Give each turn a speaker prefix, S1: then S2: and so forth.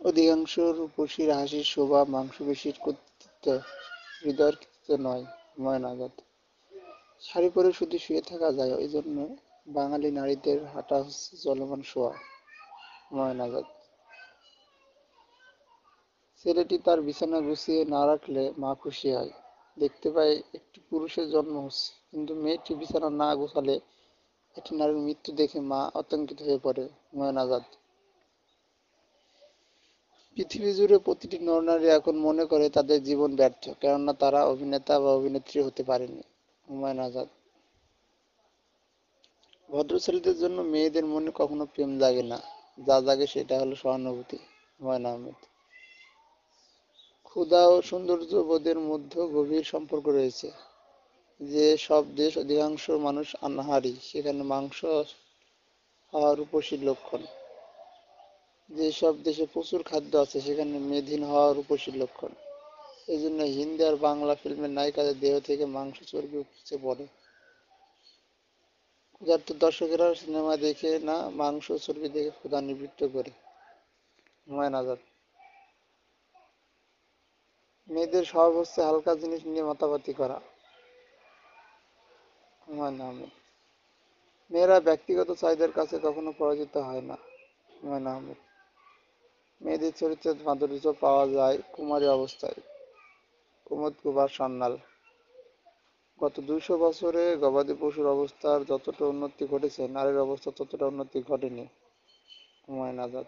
S1: অধিকাংশ রূপসীর হাসির শোভা মাংসপেশির কর্তৃত্ব, হৃদয়ের কৃতিত্ব নয়। হুমায়ুন আজাদ। শাড়ি পরে শুধু শুয়ে থাকা যায়, এই জন্য বাঙালি নারীদের হাঁটা হচ্ছে চলমান শোয়া। হুমায়ুন আজাদ। ছেলেটি তার বিছানা গুছিয়ে না রাখলে মা খুশি হয়। দেখতে পায় একটি পুরুষের জন্ম হচ্ছে, কিন্তু মেয়েটি বিছানা না গোছালে একটি নারীর মৃত্যু দেখে মা আতঙ্কিত হয়ে পড়ে। হুমায়ুন আজাদ। পৃথিবী জুড়ে প্রতিটি নরনারী এখন মনে করে তাদের জীবন ব্যর্থ, কেননা তারা অভিনেতা বা অভিনেত্রী হতে পারেনি। হুমায়ুন আজাদ। ভদ্র ছেলেদের জন্য মেয়েদের মনে কখনো প্রেম জাগে না, যা জাগে সেটা হলো সহানুভূতি। হুমায়ুন আহমেদ। ক্ষুধা ও সৌন্দর্যবোধের মধ্যে গভীর সম্পর্ক রয়েছে। যে সব দেশ অধিকাংশ মানুষ আহারী, সেখানে মাংস হওয়া রূপসীর লক্ষণ। যে সব দেশে প্রচুর খাদ্য আছে, সেখানে মেদহীন হওয়া রূপসীর লক্ষণ। এই জন্য হিন্দি আর বাংলা ফিল্মের নায়িকাদের দেহ থেকে মাংস চর্বি উপচে পড়ে। ক্ষুধার্ত দর্শকেরা সিনেমা দেখে না, মাংস চর্বি দেখে ক্ষুধা নিবৃত্ত করে। হুমায়ুন আজাদ। মেয়েদের স্বভাব হচ্ছে হালকা জিনিস নিয়ে মাতামাতি করা। হুমায়ুন আহমেদ। মেয়েরা ব্যক্তিগত চাহিদার কাছে কখনো পরাজিত হয় না। হুমায়ুন আহমেদ। মেয়েদের চরিত্রের মাধুর্য পাওয়া যায় কুমারী অবস্থায়। কুমুদ কুমার সান্যাল। গত 200 বছরে গবাদি পশুর অবস্থার যতটা উন্নতি ঘটেছে, নারীর অবস্থা ততটা উন্নতি ঘটেনি। হুমায়ুন আজাদ।